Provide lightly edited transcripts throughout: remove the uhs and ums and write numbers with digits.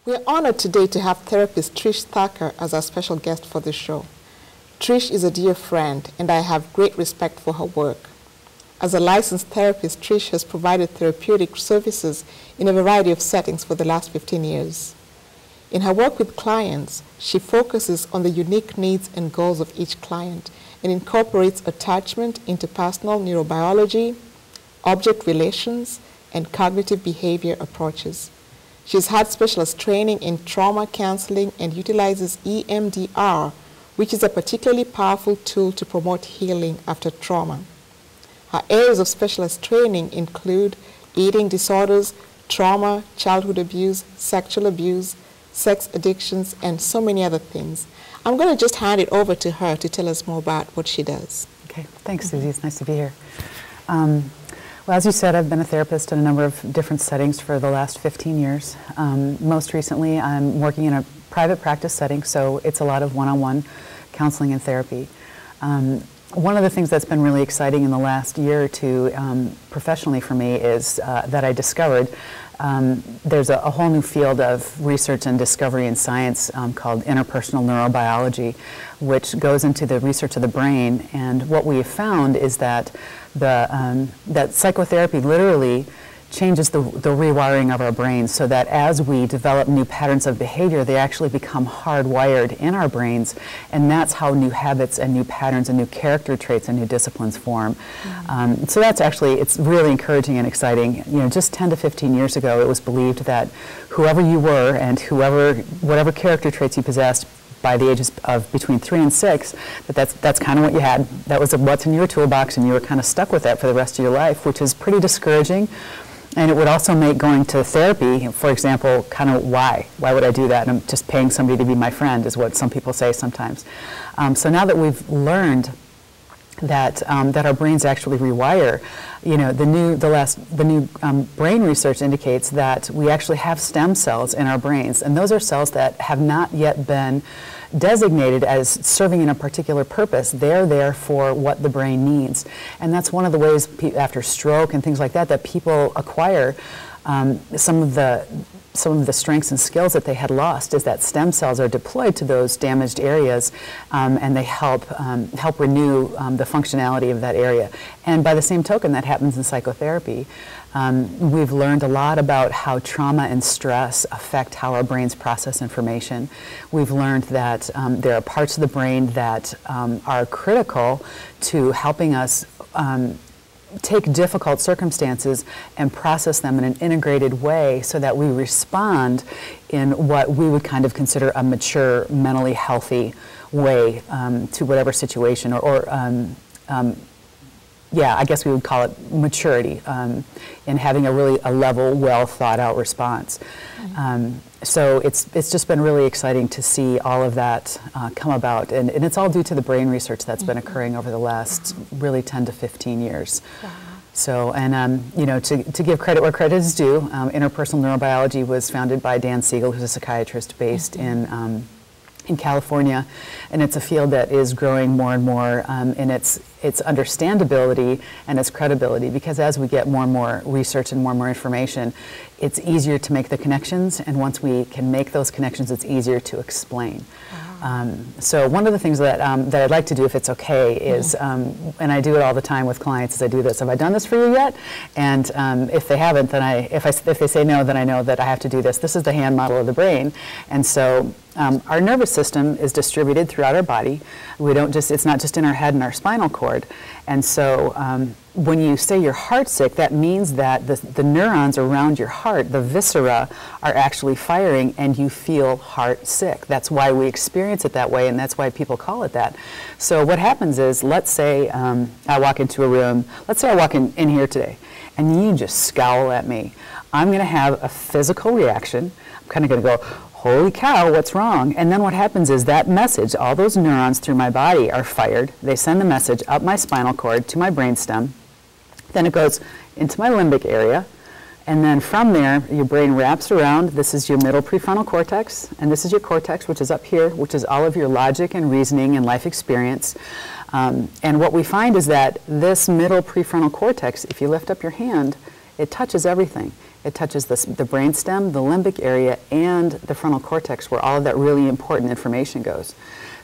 We're honored today to have therapist Trish Thacker as our special guest for the show. Trish is a dear friend, and I have great respect for her work. As a licensed therapist, Trish has provided therapeutic services in a variety of settings for the last 15 years. In her work with clients, she focuses on the unique needs and goals of each client and incorporates attachment, interpersonal neurobiology, object relations, and cognitive behavior approaches. She's had specialist training in trauma counseling and utilizes EMDR, which is a particularly powerful tool to promote healing after trauma. Her areas of specialist training include eating disorders, trauma, childhood abuse, sexual abuse, sex addictions, and so many other things. I'm going to just hand it over to her to tell us more about what she does. Okay, thanks, Susie. It's nice to be here. Well, as you said, I've been a therapist in a number of different settings for the last 15 years. Most recently, I'm working in a private practice setting, so it's a lot of one-on-one counseling and therapy. One of the things that's been really exciting in the last year or two professionally for me is that I discovered there's a whole new field of research and discovery in science called interpersonal neurobiology, which goes into the research of the brain. And what we have found is that that psychotherapy literally changes the rewiring of our brains, so that as we develop new patterns of behavior, they actually become hardwired in our brains, and that's how new habits and new patterns and new character traits and new disciplines form. So that's actually, it's really encouraging and exciting. You know, just 10 to 15 years ago, it was believed that whoever you were and whatever character traits you possessed by the ages of between 3 and 6, that's kind of what you had. That was what's in your toolbox, and you were kind of stuck with that for the rest of your life, which is pretty discouraging. And it would also make going to therapy, for example, kind of why? Why would I do that? I'm just paying somebody to be my friend, is what some people say sometimes. So now that we've learned that our brains actually rewire, you know, the new brain research indicates that we actually have stem cells in our brains, and those are cells that have not yet been designated as serving in a particular purpose. They're there for what the brain needs, and that's one of the ways after stroke and things like that that people acquire some of the strengths and skills that they had lost, is that stem cells are deployed to those damaged areas, and they help renew the functionality of that area. And by the same token, that happens in psychotherapy. We've learned a lot about how trauma and stress affect how our brains process information. We've learned that there are parts of the brain that are critical to helping us take difficult circumstances and process them in an integrated way, so that we respond in what we would kind of consider a mature, mentally healthy way to whatever situation, yeah, I guess we would call it maturity in having a level, well thought out response. So it's just been really exciting to see all of that come about, and it's all due to the brain research that's been occurring over the last really 10 to 15 years. Wow. So, and you know, to give credit where credit is due, interpersonal neurobiology was founded by Dan Siegel, who's a psychiatrist based in California, and it's a field that is growing more and more in its understandability and its credibility, because as we get more and more research and more information, it's easier to make the connections, and once we can make those connections, it's easier to explain. So one of the things that I'd like to do, if it's okay, is, and I do it all the time with clients, is I do this. Have I done this for you yet? And if they haven't, then if they say no, then I know that I have to do this. This is the hand model of the brain, and so our nervous system is distributed throughout our body. It's not just in our head and our spinal cord. And so when you say your heart's sick, that means that the neurons around your heart, the viscera, are actually firing, and you feel heart sick. That's why we experience it that way, and that's why people call it that. So what happens is, let's say I walk into a room, let's say I walk in here today, and you just scowl at me. I'm going to have a physical reaction. I'm kind of going to go, holy cow, what's wrong? And then what happens is that message, all those neurons through my body are fired. They send the message up my spinal cord to my brainstem. Then it goes into my limbic area. And then from there, your brain wraps around. This is your middle prefrontal cortex. And this is your cortex, which is up here, which is all of your logic and reasoning and life experience. And what we find is that this middle prefrontal cortex, if you lift up your hand, it touches everything. It touches the brainstem, the limbic area, and the frontal cortex, where all of that really important information goes.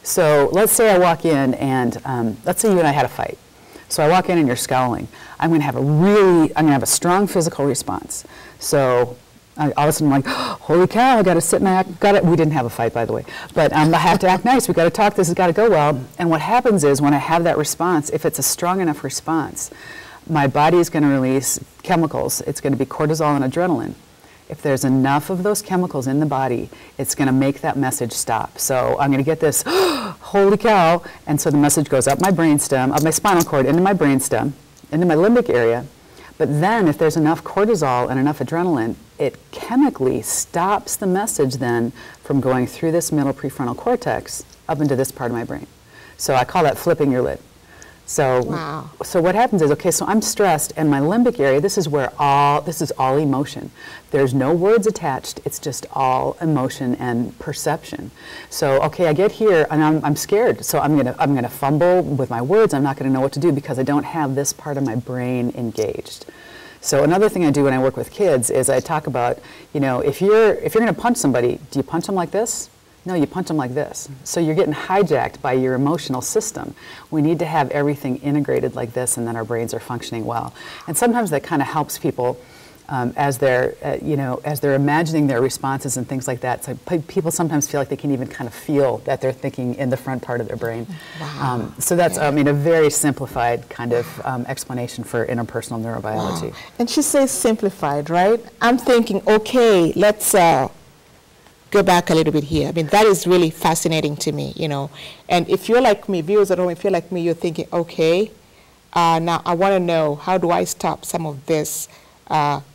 So let's say I walk in and let's say you and I had a fight. So I walk in and you're scowling. I'm going to have a strong physical response. So all of a sudden I'm like, holy cow, I got to sit and act. We didn't have a fight, by the way, but I have to act nice. We got to talk. This has got to go well. And what happens is when I have that response, if it's a strong enough response, my body is going to release chemicals. It's going to be cortisol and adrenaline. If there's enough of those chemicals in the body, it's going to make that message stop. So I'm going to get this, holy cow, and so the message goes up my brainstem, up my spinal cord, into my brainstem, into my limbic area. But then if there's enough cortisol and enough adrenaline, it chemically stops the message then from going through this middle prefrontal cortex up into this part of my brain. So I call that flipping your lid. So, wow. So what happens is, okay, so I'm stressed, and my limbic area, this is all emotion. There's no words attached. It's just all emotion and perception. So, okay, I get here, and I'm scared. So I'm gonna fumble with my words. I'm not gonna know what to do because I don't have this part of my brain engaged. So another thing I do when I work with kids is I talk about, if you're gonna punch somebody, do you punch them like this? No, you punch them like this. So you're getting hijacked by your emotional system. We need to have everything integrated like this, and then our brains are functioning well. And sometimes that kind of helps people as they're imagining their responses and things like that. So people sometimes feel like they can even kind of feel that they're thinking in the front part of their brain. Wow. So that's, a very simplified kind of explanation for interpersonal neurobiology. Wow. And she says simplified, right? I'm thinking, okay, let's go back a little bit here. I mean, that is really fascinating to me, And if you're like me, viewers at home, if you're like me, you're thinking, okay, now I want to know, how do I stop some of this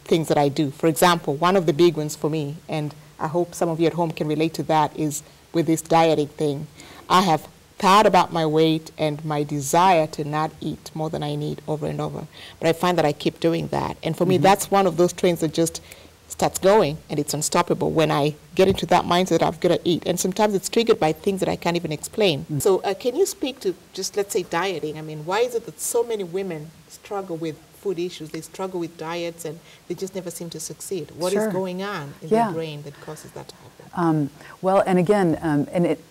things that I do? For example, one of the big ones for me, and I hope some of you at home can relate to that, is with this dieting thing. I have thought about my weight and my desire to not eat more than I need over and over. But I find that I keep doing that. And for me, that's one of those trains that just starts going, and it's unstoppable when I get into that mindset I've got to eat. And sometimes it's triggered by things that I can't even explain. So can you speak to just, let's say, dieting? I mean, why is it that so many women struggle with food issues? They struggle with diets and they just never seem to succeed. What is going on in their brain that causes that to happen? Well, and again,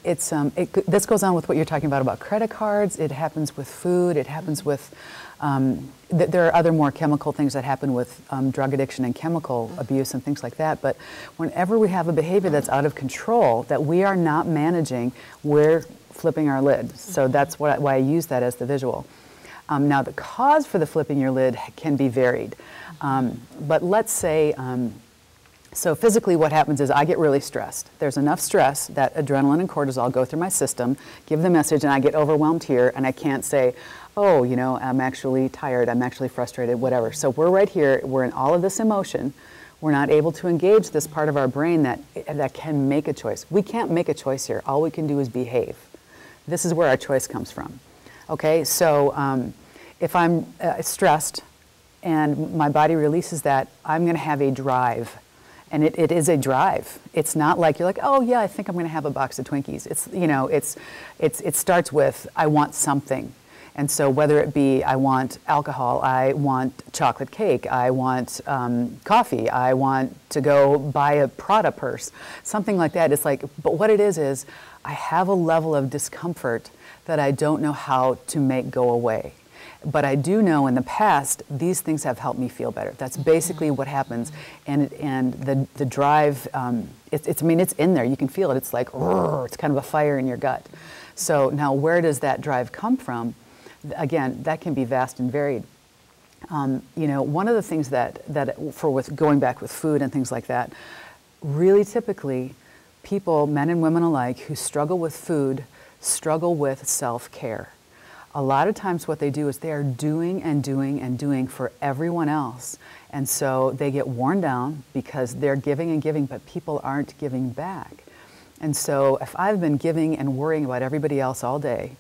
this goes on with what you're talking about credit cards. It happens with food. It happens with there are other more chemical things that happen with drug addiction and chemical abuse and things like that. But whenever we have a behavior that's out of control, that we are not managing, we're flipping our lid. So that's why I use that as the visual. Now, the cause for the flipping your lid can be varied. But let's say, so physically what happens is I get really stressed. There's enough stress that adrenaline and cortisol go through my system, give the message, and I get overwhelmed here, and I can't say, oh, I'm actually tired, I'm actually frustrated, whatever. So we're right here, we're in all of this emotion. We're not able to engage this part of our brain that can make a choice. We can't make a choice here. All we can do is behave. This is where our choice comes from. Okay, so if I'm stressed and my body releases that, I'm going to have a drive. And it is a drive. It's not like you're like, oh yeah, I think I'm going to have a box of Twinkies. It starts with, I want something. And so whether it be I want alcohol, I want chocolate cake, I want coffee, I want to go buy a Prada purse, something like that. It's like, but what it is I have a level of discomfort that I don't know how to make go away. But I do know in the past, these things have helped me feel better. That's basically what happens. And the drive, it's in there. You can feel it. It's like, it's kind of a fire in your gut. So now where does that drive come from? Again, that can be vast and varied. One of the things that with going back with food and things like that, really typically people, men and women alike, who struggle with food, struggle with self-care. A lot of times what they do is they are doing and doing and doing for everyone else. And so they get worn down because they're giving and giving, but people aren't giving back. And so if I've been giving and worrying about everybody else all day,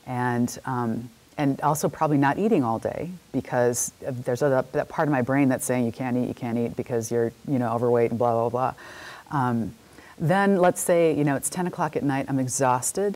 and also probably not eating all day because there's that part of my brain that's saying you can't eat because you're overweight and blah, blah, blah. Then let's say it's 10 o'clock at night, I'm exhausted.